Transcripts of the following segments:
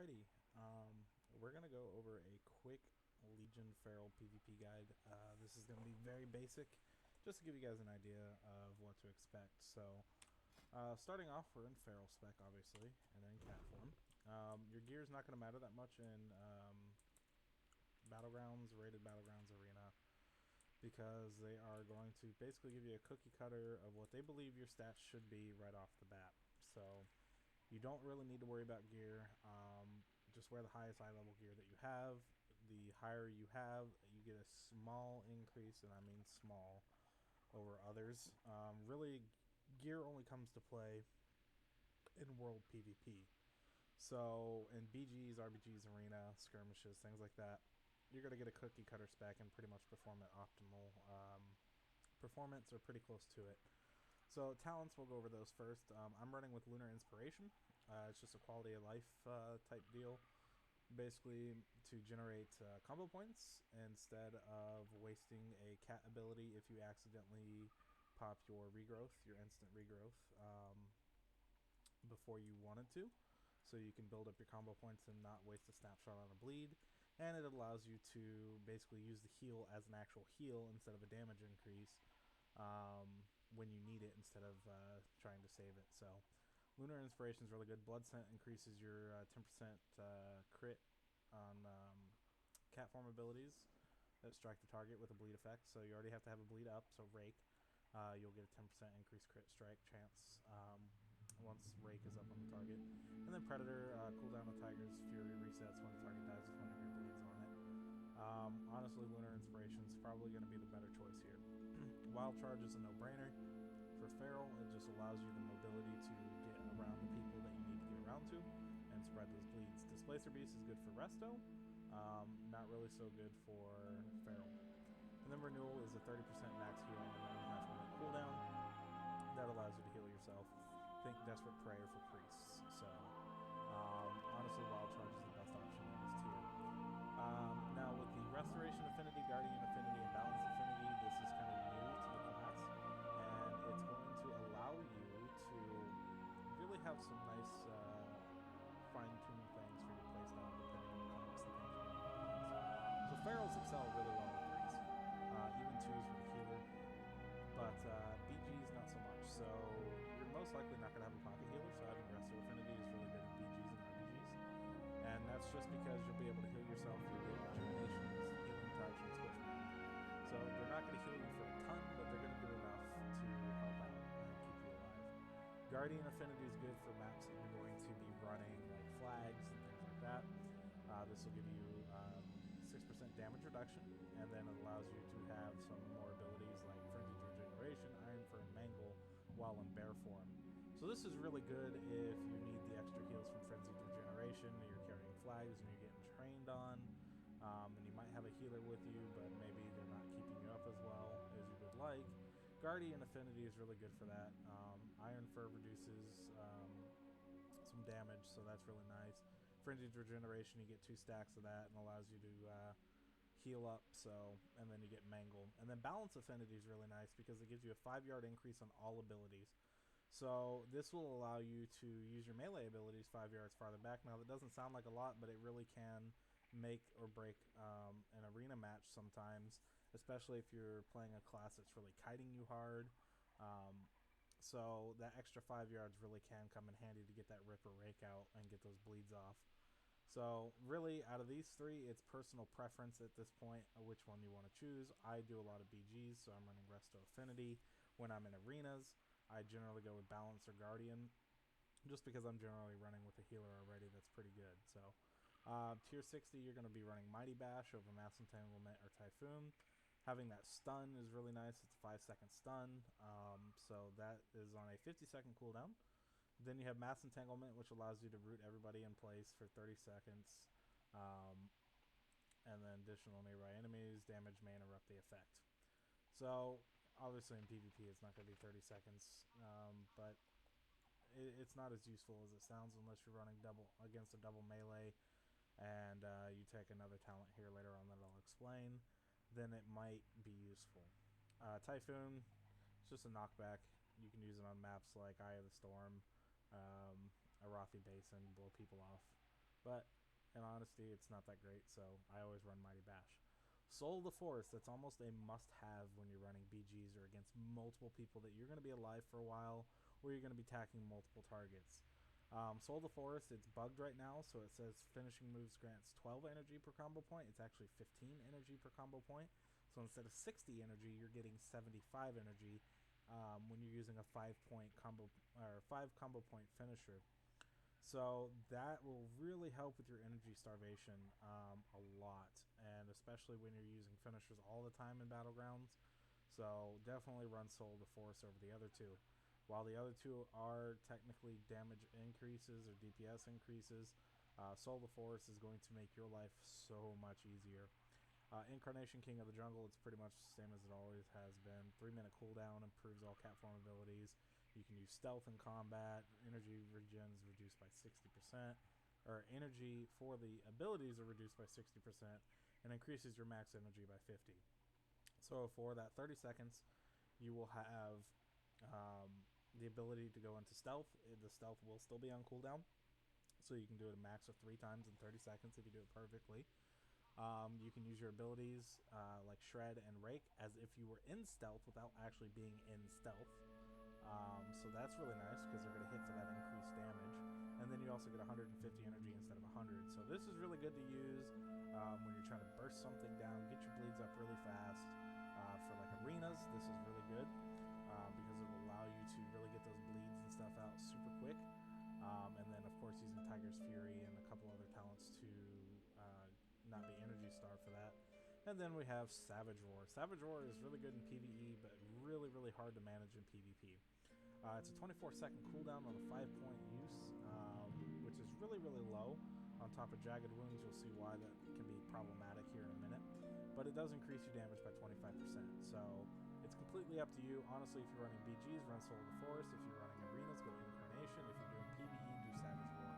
Alrighty, we're gonna go over a quick Legion Feral PvP guide. This is gonna be very basic, just to give you guys an idea of what to expect. So, starting off, we're in Feral spec, obviously, and then cat form. Your gear is not gonna matter that much in battlegrounds, rated battlegrounds arena, because they are going to basically give you a cookie cutter of what they believe your stats should be right off the bat. So you don't really need to worry about gear. Just wear the highest eye level gear that you have. The higher you have, you get a small increase, and I mean small, over others. Really, gear only comes to play in world PvP. So in BGs, RBGs, arena, skirmishes, things like that, you're going to get a cookie cutter spec and pretty much perform at optimal performance or pretty close to it. So talents, we'll go over those first. I'm running with Lunar Inspiration. It's just a quality of life type deal, basically to generate combo points instead of wasting a cat ability if you accidentally pop your regrowth, your instant regrowth, before you wanted to. So you can build up your combo points and not waste a snapshot on a bleed. And it allows you to basically use the heal as an actual heal instead of a damage increase when you need it, instead of trying to save it. So Lunar Inspiration is really good. Blood Scent increases your 10% crit on cat form abilities that strike the target with a bleed effect. So you already have to have a bleed up, so Rake. You'll get a 10% increased crit strike chance once Rake is up on the target. And then Predator, cooldown of Tiger's Fury resets when the target dies with one of your bleeds on it. Honestly, Lunar Inspiration is probably going to be the better choice here. Wild Charge is a no-brainer. For Feral, it just allows you the mobility to get around the people that you need to get around to and spread those bleeds. Displacer Beast is good for Resto, not really so good for Feral. And then Renewal is a 30% max heal on a 1.5 minute cooldown. That allows you to heal yourself. Think Desperate Prayer for Priests. So, honestly, Wild Charge is the best option in this tier. Now, with the Restoration Affinity, Guardian Affinity, and Balance Affinity, this is kind of new to the class, and it's going to allow you to really have some nice fine-tuned things for your playstyle, depending on the comics and things you're doing. So Ferals excel really well with 3s, even 2s for the healer, but BGs not so much. So you're most likely not going to have a pocket healer, so having Resto Affinity is really good in BGs and RBGs. And that's just because you'll be able to heal yourself through the Rejuvenations, Healing Touch, and Switchback. So they're not going to heal you for a ton, but they're going to do enough to help out and keep you alive. Guardian Affinity is good for maps that you're going to be running, like flags and things like that. This will give you 6% damage reduction, and then it allows you to have some more abilities like Frenzied Regeneration, Iron Fur, and Mangle while in bear form. So this is really good if you need the extra heals from Frenzied Regeneration, or you're carrying flags and you're getting trained on, and you might have a healer with you, but maybe they're not keeping you up as well as you would like. Guardian Affinity is really good for that. Iron Fur reduces some damage, so that's really nice. Frenzied Regeneration, you get 2 stacks of that and allows you to heal up, so, and then you get Mangle. And then Balance Affinity is really nice because it gives you a 5-yard increase on all abilities. So this will allow you to use your melee abilities 5 yards farther back. Now that doesn't sound like a lot, but it really can make or break an arena match sometimes, especially if you're playing a class that's really kiting you hard. So that extra 5 yards really can come in handy to get that rip or rake out and get those bleeds off. So really, out of these 3, it's personal preference at this point which one you want to choose. I do a lot of BGs, so I'm running Resto Affinity. When I'm in arenas, I generally go with Balance or Guardian, just because I'm generally running with a healer already that's pretty good. So tier 60, you're going to be running Mighty Bash over Mass Entanglement or Typhoon. Having that stun is really nice. It's a 5-second stun, so that is on a 50-second cooldown. Then you have Mass Entanglement, which allows you to root everybody in place for 30 seconds. And then additional nearby enemies. Damage may interrupt the effect. So obviously in PvP it's not going to be 30 seconds, but it's not as useful as it sounds unless you're running against a double melee and you take another talent here later on that I'll explain. Then it might be useful. Typhoon, it's just a knockback. You can use it on maps like Eye of the Storm, Arathi Basin, blow people off but in honesty, it's not that great, so I always run Mighty Bash. Soul of the Forest, that's almost a must-have when you're running BGs or against multiple people that you're going to be alive for a while, or you're going to be attacking multiple targets. Soul of the Forest, it's bugged right now, so it says finishing moves grants 12 energy per combo point. It's actually 15 energy per combo point. So instead of 60 energy, you're getting 75 energy when you're using a 5-point combo or 5 combo point finisher. So that will really help with your energy starvation a lot, and especially when you're using finishers all the time in Battlegrounds. So definitely run Soul of the Forest over the other two. While the other two are technically damage increases or DPS increases, Soul of the Forest is going to make your life so much easier. Incarnation King of the Jungle, it's pretty much the same as it always has been. 3-minute cooldown, improves all cat form abilities. You can use stealth in combat. Energy regen is reduced by 60%. Or energy for the abilities are reduced by 60%. And increases your max energy by 50. So for that 30 seconds, you will have the ability to go into stealth. The stealth will still be on cooldown. So you can do it a max of 3 times in 30 seconds if you do it perfectly. You can use your abilities like Shred and Rake as if you were in stealth without actually being in stealth. So that's really nice because they're going to hit for that increased damage. And then you also get 150 energy instead of 100. So this is really good to use when you're trying to burst something down, get your bleeds up really fast. For like arenas, this is really good because it will allow you to really get those bleeds and stuff out super quick. And then of course using Tiger's Fury and a couple other talents to not be energy starved for that. And then we have Savage Roar. Savage Roar is really good in PvE, but really, really hard to manage in PvP. It's a 24-second cooldown on a 5-point use, which is really, really low. On top of Jagged Wounds, you'll see why that can be problematic here in a minute. But it does increase your damage by 25%. So it's completely up to you. Honestly, if you're running BGs, run Soul of the Forest. If you're running Arenas, go Incarnation. If you're doing PvE, do Savage Roar.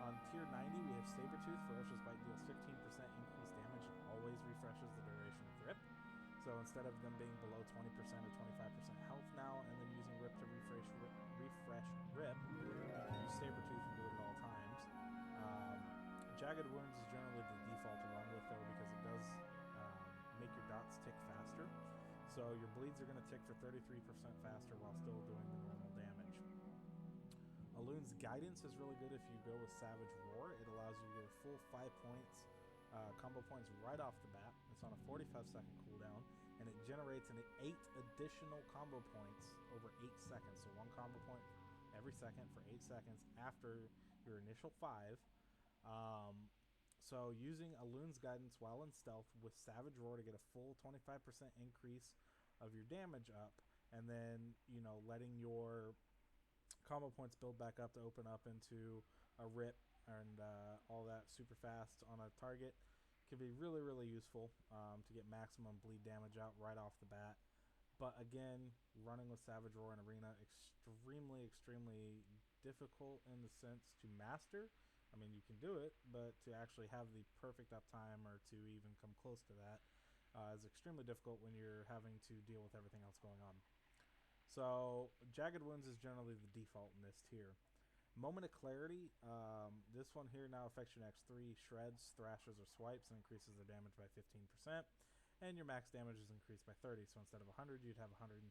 On tier 90, we have Sabertooth. Ferocious Bite deals 15% increased damage and always refreshes the duration of Rip. So instead of them being below 20% or 25% health now, and then using Rip to refresh Rip, you can use Sabertooth and do it at all times. Jagged Wounds is generally the default to run with, though, because it does make your dots tick faster. So your bleeds are going to tick for 33% faster while still doing the normal damage. Aloon's Guidance is really good if you go with Savage Roar. It allows you to get a full 5 points, combo points right off the bat. It's on a 45-second cooldown, and it generates an 8 additional combo points over 8 seconds. So 1 combo point every second for 8 seconds after your initial 5. So using Aloon's Guidance while in stealth with Savage Roar to get a full 25% increase of your damage up, and then, you know, letting your combo points build back up to open up into a Rip and all that super fast on a target can be really, really useful to get maximum bleed damage out right off the bat. But again, running with Savage Roar in Arena, extremely, extremely difficult in the sense to master. I mean, you can do it, but to actually have the perfect uptime or to even come close to that is extremely difficult when you're having to deal with everything else going on. So Jagged Wounds is generally the default in this tier. Moment of Clarity, this one here now affects your next 3 shreds, thrashes, or swipes and increases their damage by 15%. And your max damage is increased by 30, so instead of 100, you'd have 130.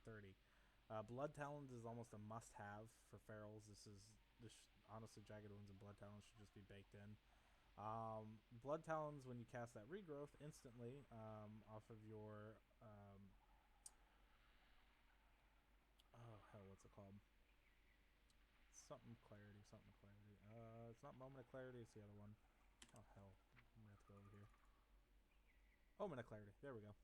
Blood Talons is almost a must-have for ferals. Honestly, Jagged Wounds and Blood Talons should just be baked in. Blood Talons, when you cast that regrowth, instantly off of your... oh, hell, what's it called? Something Clarity. It's not Moment of Clarity, it's the other one. Oh, hell. I'm going to have to go over here. Omen of Clarity. There we go.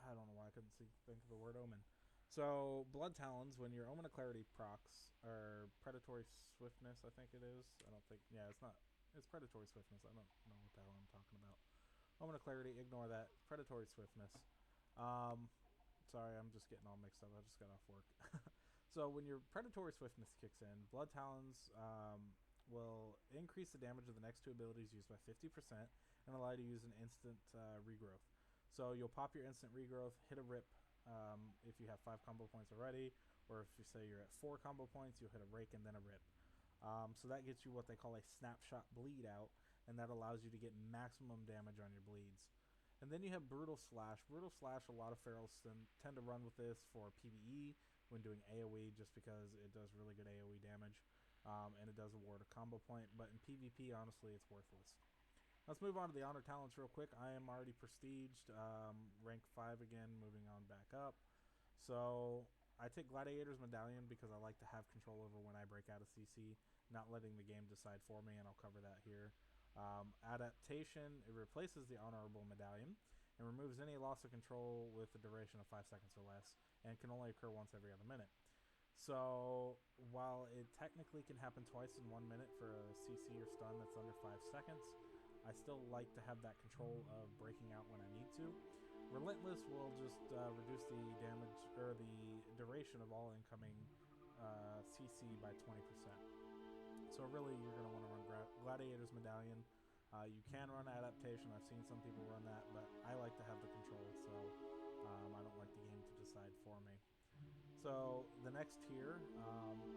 I don't know why I couldn't think of the word Omen. So, Blood Talons, when your Omen of Clarity procs, or Predatory Swiftness, I think it is. I don't think... Yeah, it's not... It's Predatory Swiftness. I don't know what the hell I'm talking about. Omen of Clarity, ignore that. Predatory Swiftness. Sorry, I'm just getting all mixed up. I just got off work. So when your Predatory Swiftness kicks in, Blood Talons will increase the damage of the next 2 abilities used by 50% and allow you to use an instant regrowth. So you'll pop your instant regrowth, hit a Rip if you have 5 combo points already, or if you say you're at 4 combo points, you'll hit a Rake and then a Rip. So that gets you what they call a snapshot bleed out, and that allows you to get maximum damage on your bleeds. And then you have Brutal Slash. Brutal Slash, a lot of Ferals tend to run with this for PvE when doing AoE, just because it does really good AoE damage, and it does award a combo point. But in PvP, honestly, it's worthless. Let's move on to the honor talents real quick. I am already prestiged, rank 5 again, moving on back up. So I take Gladiator's Medallion because I like to have control over when I break out of CC, not letting the game decide for me, and I'll cover that here. Adaptation, it replaces the Honorable Medallion and removes any loss of control with a duration of 5 seconds or less, and can only occur once every other minute. So while it technically can happen twice in 1 minute for a CC or stun that's under 5 seconds, I still like to have that control of breaking out when I need to. Relentless will just reduce the damage or the duration of all incoming CC by 20%. So really, you're going to want to run Gladiator's Medallion. You can run Adaptation. I've seen some people run that, but I like to have the control, so I don't like the game to decide for me. So the next tier,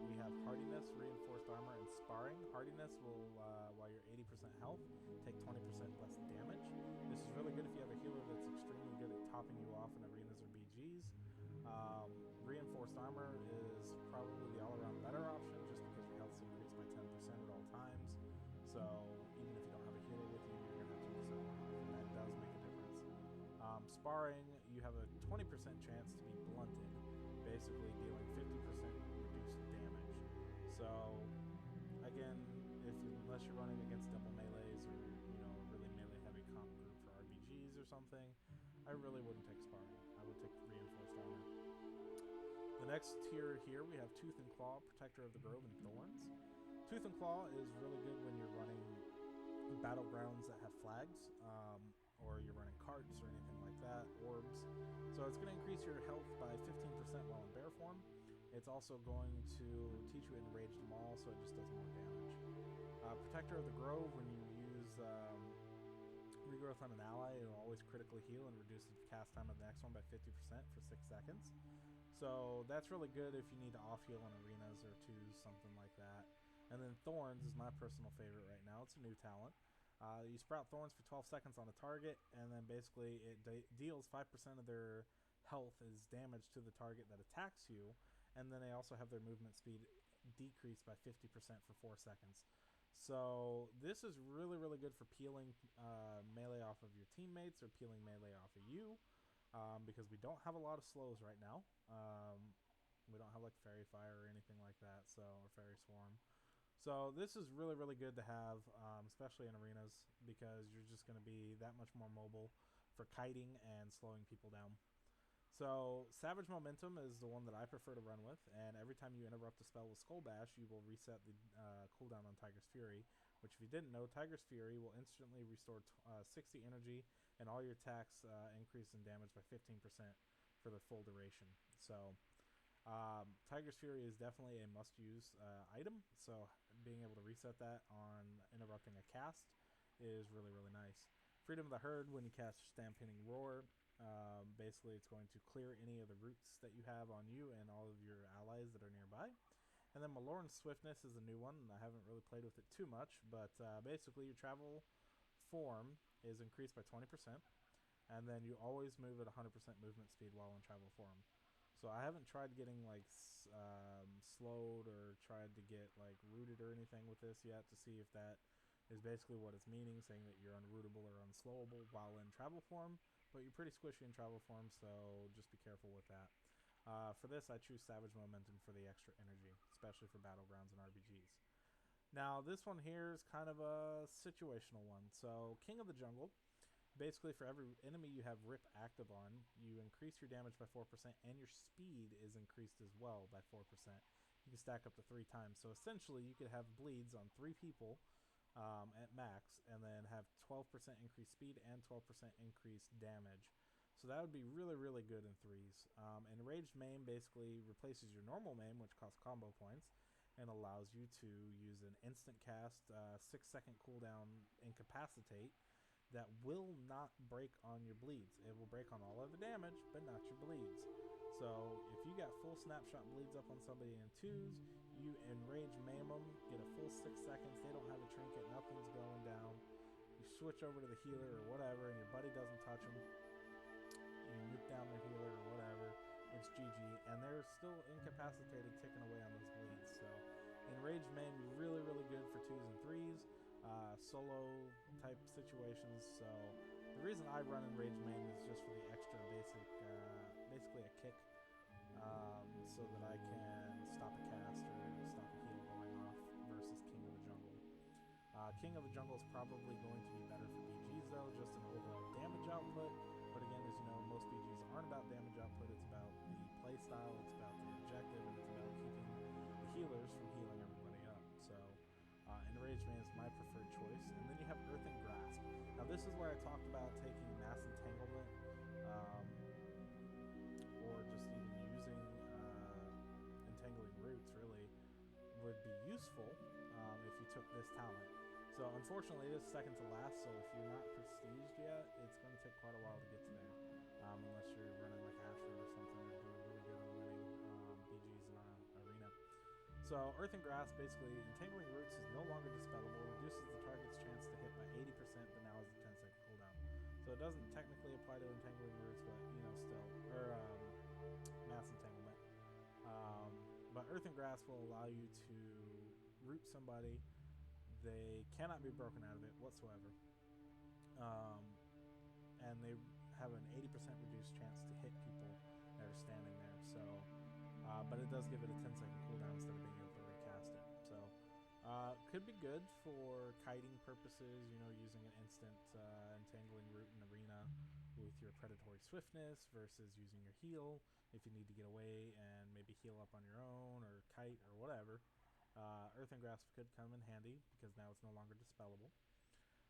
we have Hardiness, Reinforced Armor, and Sparring. Hardiness will, while you're 80% health, take 20% less damage. This is really good if you have a healer that's extremely good at topping you off in arenas or BGs. Reinforced Armor is probably the all-around better option, just because your health is increased by 10% at all times. So even if you don't have a healer with you, you're going to have 2% more health, and that does make a difference. Sparring, you have a 20% chance to be blunted, basically dealing 50% reduced damage. So again, unless you're running against double melees or a really melee heavy comp group for RBGs or something, I really wouldn't take Sparring. I would take Reinforced Armor. The next tier here, we have Tooth and Claw, Protector of the Grove, and Thorns. Tooth and Claw is really good when you're running battlegrounds that have flags, or you're running carts or anything like that, orbs. So it's going to increase your health by 15% while in bear form. It's also going to teach you Enraged Maul, so it just does more damage. Protector of the Grove, when you use Regrowth on an ally, it'll always critically heal and reduce the cast time of the next one by 50% for 6 seconds. So that's really good if you need to off-heal in arenas or twos, something like that. And then Thorns is my personal favorite right now. It's a new talent. You sprout Thorns for 12 seconds on a target, and then basically it deals 5% of their health as damage to the target that attacks you, and then they also have their movement speed decreased by 50% for 4 seconds. So this is really, really good for peeling melee off of your teammates or peeling melee off of you, because we don't have a lot of slows right now. We don't have like Fairy Fire or anything like that, or Fairy Swarm. So this is really, really good to have, especially in arenas, because you're just going to be that much more mobile for kiting and slowing people down. So Savage Momentum is the one that I prefer to run with, and every time you interrupt a spell with Skull Bash, you will reset the cooldown on Tiger's Fury, which if you didn't know, Tiger's Fury will instantly restore 60 energy, and all your attacks increase in damage by 15% for the full duration. So Tiger's Fury is definitely a must-use item, so being able to reset that on interrupting a cast is really, really nice. Freedom of the Herd, when you cast Stampeding Roar, basically it's going to clear any of the roots that you have on you and all of your allies that are nearby. And then Malorn's Swiftness is a new one, and I haven't really played with it too much, but basically your travel form is increased by 20%, and then you always move at 100% movement speed while in travel form. So I haven't tried getting like slowed or tried to get like rooted or anything with this yet to see if that is basically what it's meaning, saying that you're unrootable or unslowable while in travel form, but you're pretty squishy in travel form, so just be careful with that. For this, I choose Savage Momentum for the extra energy, especially for battlegrounds and RBGs. Now, this one here is kind of a situational one. So, King of the Jungle. Basically, for every enemy you have Rip active on, you increase your damage by 4%, and your speed is increased as well by 4%. You can stack up to 3 times. So essentially, you could have bleeds on 3 people at max, and then have 12% increased speed and 12% increased damage. So that would be really, really good in 3s. Enraged Maim basically replaces your normal Maim, which costs combo points, and allows you to use an instant cast, 6-second cooldown Incapacitate, that will not break on your bleeds. It will break on all other damage, but not your bleeds. So if you got full snapshot bleeds up on somebody in 2s, You enrage maim them, get a full 6 seconds. They don't have a trinket, nothing's going down. You switch over to the healer or whatever, and your buddy doesn't touch them. You nuke down their healer or whatever. It's GG, and they're still incapacitated, ticking away on those bleeds. So, enraged maim, really, really good for 2s and 3s, solo type situations. So, the reason I run enraged maim is just for the extra basically a kick, so that I can stop a cast or stop a heal going off versus King of the Jungle. King of the Jungle is probably going to be better for BGs though, just an overall damage output. But again, as you know, most BGs aren't about damage output. It's about the playstyle, it's about the objective, and it's about keeping the healers from healing everybody up. So, Enraged Man is my preferred choice. And then you have Earthen Grasp. Now this is where I talked about taking Mass Entanglement, or just even using Entangling Roots, really, would be useful if you took this talent. So unfortunately it is second to last, so if you're not prestiged yet, it's going to take quite a while to get to there, unless you're running like Ashford or something or doing really good on winning BGs in arena. So Earthen Grasp, basically, Entangling Roots is no longer dispellable, reduces the target's chance to hit by 80%, but now has a 10-second cooldown. So it doesn't technically apply to Entangling Roots, but still, or Mass Entanglement. But Earthen Grasp will allow you to root somebody. They cannot be broken out of it whatsoever. And they have an 80% reduced chance to hit people that are standing there. So, but it does give it a 10-second cooldown instead of being able to recast it. So, could be good for kiting purposes, using an instant Entangling Root in Arena with your Predatory Swiftness versus using your heal if you need to get away and maybe heal up on your own or kite or whatever. Earthen Grasp could come in handy because now it's no longer dispellable.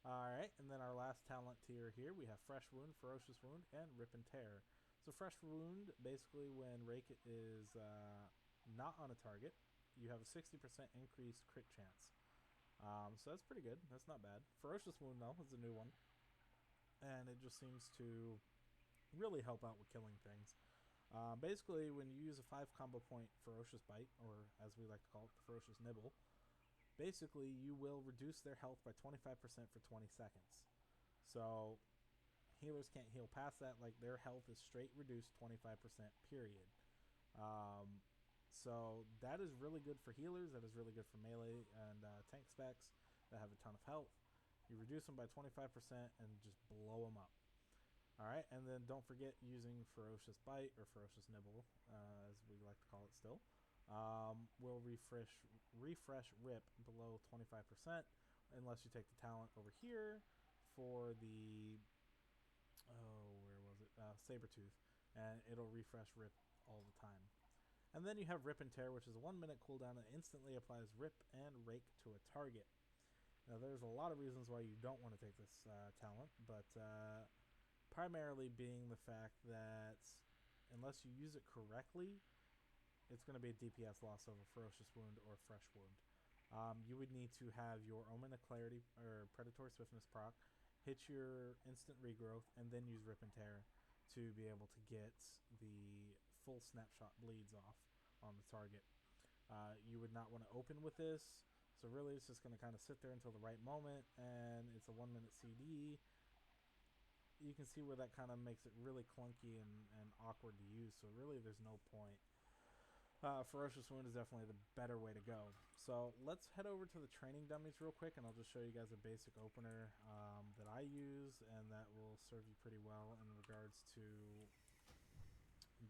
Alright, and then our last talent tier here, we have Fresh Wound, Ferocious Wound, and Rip and Tear. So Fresh Wound, basically when Rake is not on a target, you have a 60% increased crit chance. So that's pretty good. That's not bad. Ferocious Wound, though, is a new one. And it just seems to really help out with killing things. Basically, when you use a 5 combo point Ferocious Bite, or as we like to call it, the Ferocious Nibble, basically you will reduce their health by 25% for 20 seconds. So healers can't heal past that. Like, their health is straight reduced 25%, period. So that is really good for healers. That is really good for melee and tank specs that have a ton of health. You reduce them by 25% and just blow them up. Alright, and then don't forget using Ferocious Bite, or Ferocious Nibble, as we like to call it still, will refresh Rip below 25%, unless you take the talent over here for the, where was it, Sabertooth, and it'll refresh Rip all the time. And then you have Rip and Tear, which is a 1 minute cooldown that instantly applies Rip and Rake to a target. Now there's a lot of reasons why you don't want to take this talent, but primarily being the fact that unless you use it correctly, it's going to be a DPS loss over Ferocious Wound or Fresh Wound. You would need to have your Omen of Clarity or Predatory Swiftness proc, hit your instant regrowth, and then use Rip and Tear to be able to get the full snapshot bleeds off on the target. You would not want to open with this, so really it's just going to kind of sit there until the right moment, and it's a 1 minute CD. You can see where that kind of makes it really clunky and awkward to use, so really there's no point. Ferocious Wound is definitely the better way to go. So let's head over to the training dummies real quick, and I'll just show you guys a basic opener that I use, and that will serve you pretty well in regards to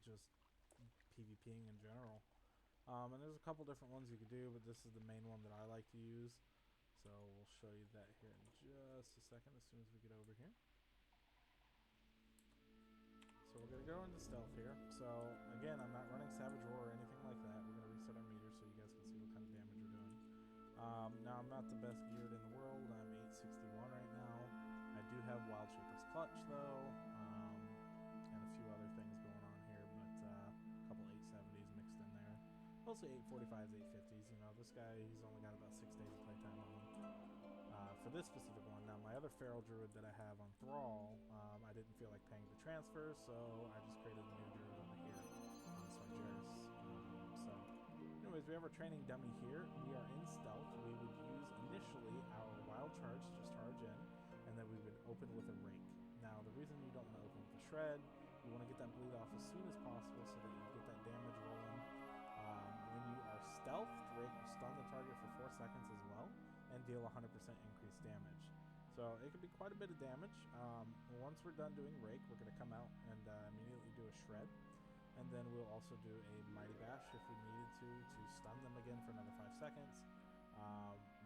just PvPing in general. And there's a couple different ones you could do, but this is the main one that I like to use. So we'll show you that here in just a second as soon as we get over here. So we're going to go into stealth here. So again, I'm not running Savage Roar or anything like that. We're going to reset our meter so you guys can see what kind of damage we're doing. Now I'm not the best geared in the world. I'm 861 right now. I do have Wild Shaper's Clutch though, and a few other things going on here, but a couple 870s mixed in there. Mostly 845s, 850s. You know, this guy, he's only got about 6 days of playtime on him. For this specific one. Now, my other Feral Druid that I have on Thrall, I didn't feel like paying the transfer, so I just created a new Druid over here on Sargeras. So, anyways, we have our training dummy here. We are in stealth. We would use initially our wild charge to charge in, and then we would open with a rake. Now, the reason you don't want to open with a shred, you want to get that bleed off as soon as possible so that you get that damage rolling. When you are stealth, rake will stun the target for 4 seconds as well, and deal 100% increased damage. So it could be quite a bit of damage. Once we're done doing rake, we're going to come out and immediately do a shred. And then we'll also do a Mighty Bash if we needed to stun them again for another 5 seconds.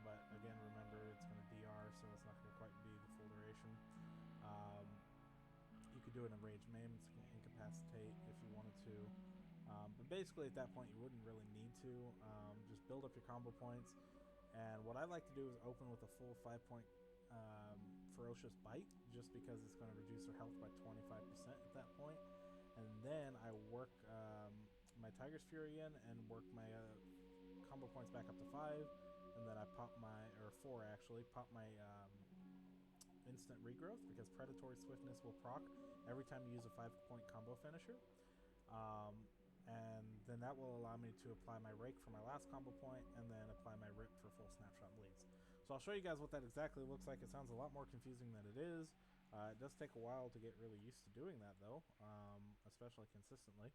But again, remember, it's going to DR, so it's not going to quite be the full duration. You could do it in Rage Maim, it's going to incapacitate if you wanted to. But basically at that point you wouldn't really need to. Just build up your combo points. And what I like to do is open with a full 5-point Ferocious Bite, just because it's going to reduce their health by 25% at that point. And then I work my Tiger's Fury in and work my combo points back up to 5. And then I pop my, or 4 actually, pop my instant regrowth, because Predatory Swiftness will proc every time you use a 5-point combo finisher. And then that will allow me to apply my rake for my last combo point, and then apply my rip for full snapshot bleeds. So I'll show you guys what that exactly looks like. It sounds a lot more confusing than it is. It does take a while to get really used to doing that though, especially consistently.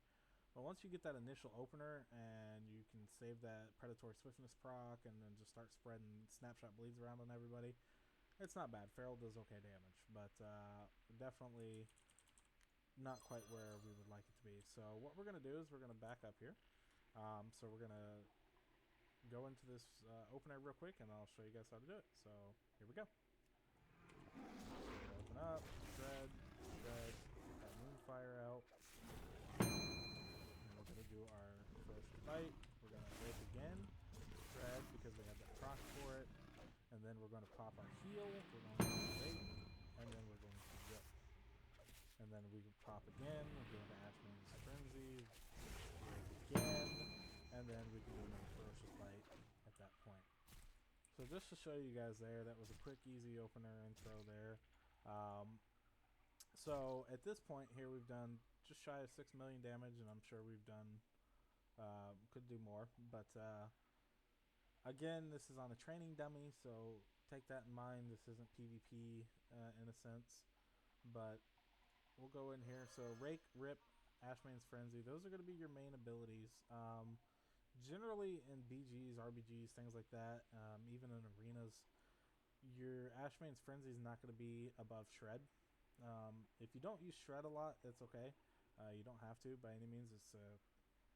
But once you get that initial opener and you can save that Predatory Swiftness proc and then just start spreading snapshot bleeds around on everybody, it's not bad. Feral does okay damage, but definitely not quite where we would like it to be. So what we're going to do is we're going to back up here. So we're going to go into this opener real quick, and I'll show you guys how to do it. So here we go. Open up, shred, get that Moonfire out. And we're going to do our first bite. We're going to rake again, shred, because we have that proc for it. And then we're going to pop our heal, we're going to rake, and then we're going to rip. And then we can pop again, we're going to Ashman's Frenzy, rake again, and then we can do another Ferocious Bite at that point. So just to show you guys there, that was a quick, easy opener intro there. So at this point here, we've done just shy of 6 million damage, and I'm sure we've done, could do more. But again, this is on a training dummy, so take that in mind. This isn't PvP in a sense, but we'll go in here. So Rake, Rip, Ashman's Frenzy, those are going to be your main abilities. Generally in BGs, RBGs, things like that, even in arenas, your Ashman's Frenzy is not going to be above Shred. If you don't use Shred a lot, that's okay. You don't have to by any means. It's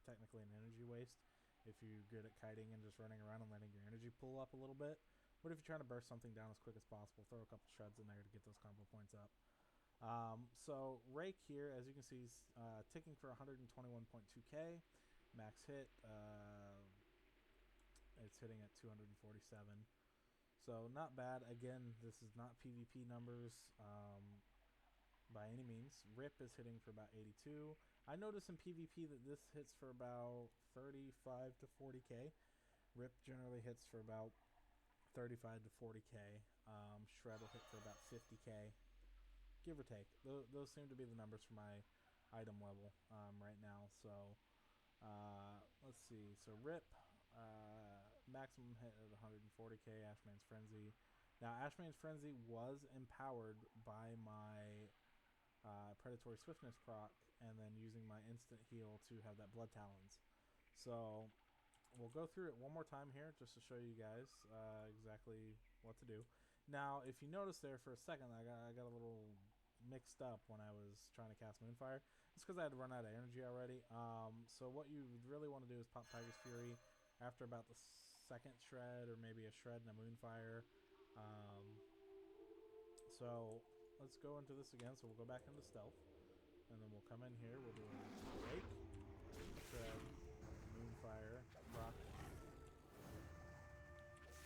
technically an energy waste if you're good at kiting and just running around and letting your energy pull up a little bit. But if you're trying to burst something down as quick as possible, throw a couple shreds in there to get those combo points up. So Rake here, as you can see, is ticking for 121.2k. Max hit, it's hitting at 247. So not bad. Again, this is not PvP numbers by any means. Rip is hitting for about 82. I notice in PvP that this hits for about 35 to 40k. Rip generally hits for about 35 to 40k. Shred will hit for about 50k, give or take. Those seem to be the numbers for my item level right now. So let's see. So Rip, maximum hit at 140k. Ashman's Frenzy. Now Ashman's Frenzy was empowered by my Predatory Swiftness proc, and then using my instant heal to have that Blood Talons. So we'll go through it one more time here just to show you guys exactly what to do. Now, if you notice there for a second, I got a little mixed up when I was trying to cast Moonfire. It's because I had run out of energy already. So what you really want to do is pop Tiger's Fury after about the second shred, or maybe a shred and a Moonfire. So let's go into this again. So we'll go back into stealth, and then we'll come in here. We'll do a Rake, shred, Moonfire, proc.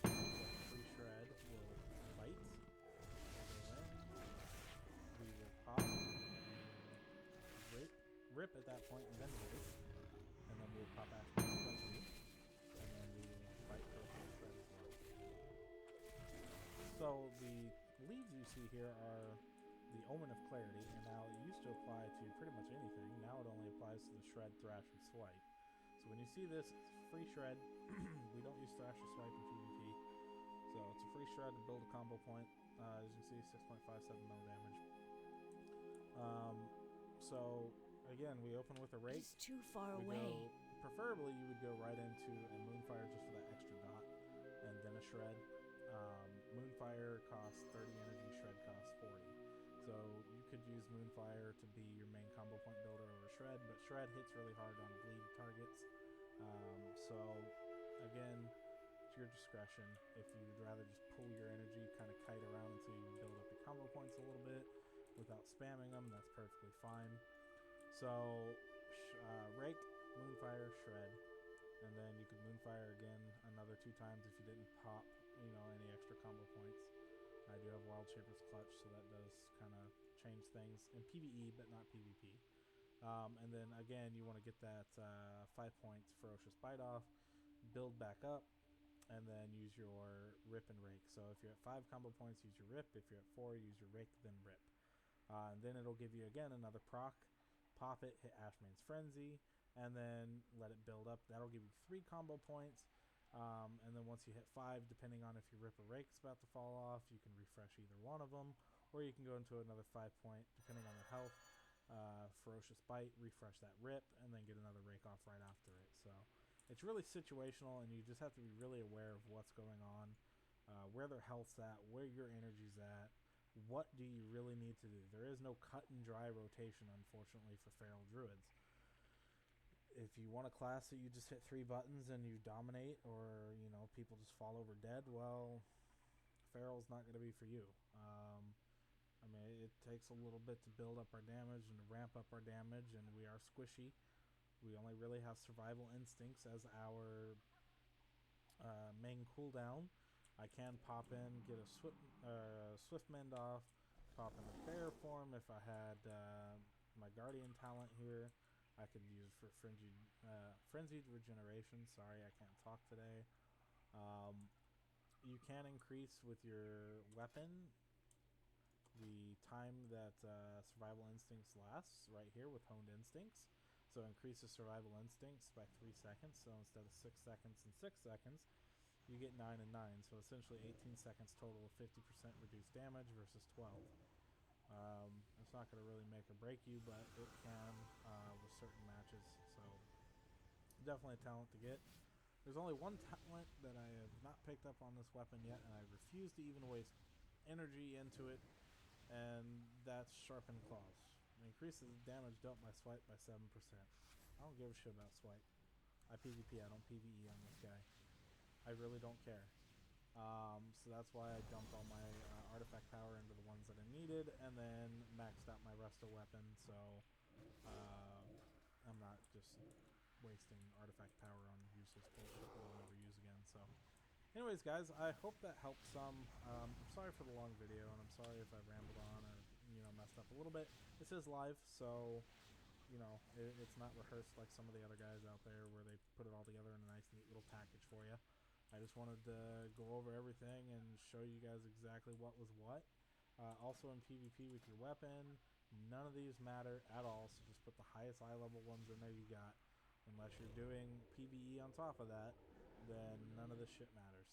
Free shred will bite. We will pop, rip at that point, and then rake, and then we'll pop Ashman's Frenzy, and then we will fight for a full shred as well. So the leaves you see here are the Omen of Clarity, and now it used to apply to pretty much anything. Now it only applies to the Shred, Thrash, and Swipe. So when you see this, it's free shred. We don't use Thrash or Swipe in PvP. So it's a free shred to build a combo point. As you can see, 6.57 mil damage. So again, we open with a rake. It's too far away. Preferably, you would go right into a Moonfire just for that extra dot, and then a shred. Moonfire costs 30 energy, shred costs 40. So you could use Moonfire to be your main combo point builder over shred, but shred hits really hard on bleed targets. So again, it's your discretion. If you'd rather just pull your energy, kind of kite around until you build up your combo points a little bit without spamming them, that's perfectly fine. So rake, Moonfire, shred, and then you could Moonfire again another 2 times if you didn't pop, any extra combo points. I do have Wild Shaper's Clutch, so that does kind of change things in PvE, but not PvP. And then again, you want to get that 5 points Ferocious Bite off, build back up, and then use your Rip and Rake. So if you're at 5 combo points, use your Rip. If you're at 4, use your Rake, then Rip. And then it'll give you again another proc. Pop it, hit Ashman's Frenzy, and then let it build up. That'll give you 3 combo points. And then once you hit 5, depending on if your Rip or Rake is about to fall off, you can refresh either one of them, or you can go into another 5 point, depending on their health. Ferocious Bite, refresh that Rip, and then get another Rake off right after it. So it's really situational, and you just have to be really aware of what's going on, where their health's at, where your energy's at. What do you really need to do? There is no cut and dry rotation, unfortunately, for Feral Druids. If you want a class that you just hit 3 buttons and you dominate, or people just fall over dead, well, Feral's not going to be for you. It takes a little bit to build up our damage and to ramp up our damage, and we are squishy. We only really have Survival Instincts as our main cooldown. I can pop in, get a Swift Mend off, pop in a Bear form if I had my Guardian talent here. I could use for Frenzied Regeneration. Sorry, I can't talk today. You can increase with your weapon the time that Survival Instincts lasts right here with Honed Instincts. So increases Survival Instincts by 3 seconds. So instead of 6 seconds and 6 seconds, you get 9 and 9. So essentially 18 seconds total of 50% reduced damage versus 12. It's not going to really make or break you, but it can with certain matches. So definitely a talent to get. There's only one talent that I have not picked up on this weapon yet, and I refuse to even waste energy into it, and that's Sharpened Claws. It increases damage dealt by Swipe by 7%. I don't give a shit about Swipe. I PvP, I don't PvE on this guy. I really don't care. So that's why I dumped all my artifact power into the ones that I needed, and then maxed out my Resto weapon, so I'm not just wasting artifact power on useless bullshit that I'll never use again. So anyways, guys, I hope that helped some. I'm sorry for the long video, and I'm sorry if I rambled on or messed up a little bit. This is live, so it's not rehearsed like some of the other guys out there where they put it all together in a nice neat little package for you. I just wanted to go over everything and show you guys exactly what was what. Also in PvP with your weapon, none of these matter at all, so just put the highest eye level ones in there you got. Unless you're doing PvE on top of that, then none of this shit matters.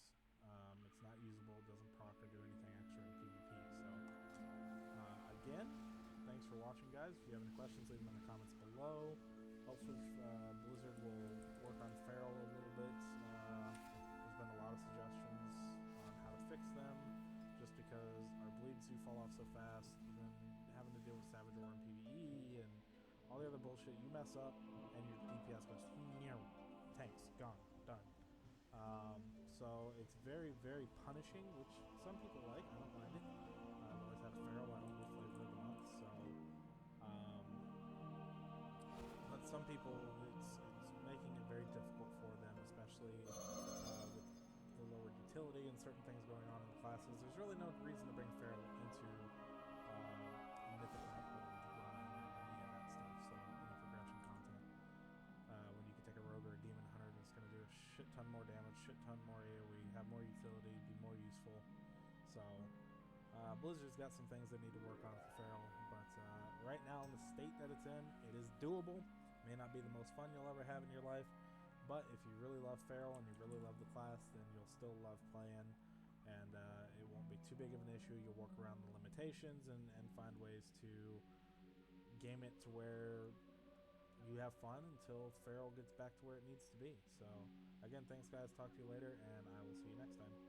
It's not usable, it doesn't proc or do anything extra in PvP. So again, thanks for watching, guys. If you have any questions, leave them in the comments below. Hopefully Blizzard will work on Feral a little bit. There's been a lot of suggestions on how to fix them, just because our bleeds do fall off so fast, even having to deal with Savage War and PvE and all the other bullshit. You mess up and your DPS goes tanks, gone, done. So it's very, very punishing, which some people like. I don't mind it. I've always had Feral. I don't do Flavor of the Month, so but some people, it's making it very difficult for them, especially with the lowered utility and certain things going on in the classes. There's really no reason to bring Feral into Mythic Nighthold Run or any of that stuff. So progression content, when you can take a Rogue or a Demon Hunter that's going to do a shit ton more damage, shit ton more AoE, have more utility, be more useful. So Blizzard's got some things they need to work on for Feral, but right now in the state that it's in, it is doable. May not be the most fun you'll ever have in your life, But if you really love Feral and you really love the class, then you'll still love playing, and it won't be too big of an issue. You'll work around the limitations and find ways to game it to where you have fun until Feral gets back to where it needs to be. So, again, thanks, guys. Talk to you later, and I will see you next time.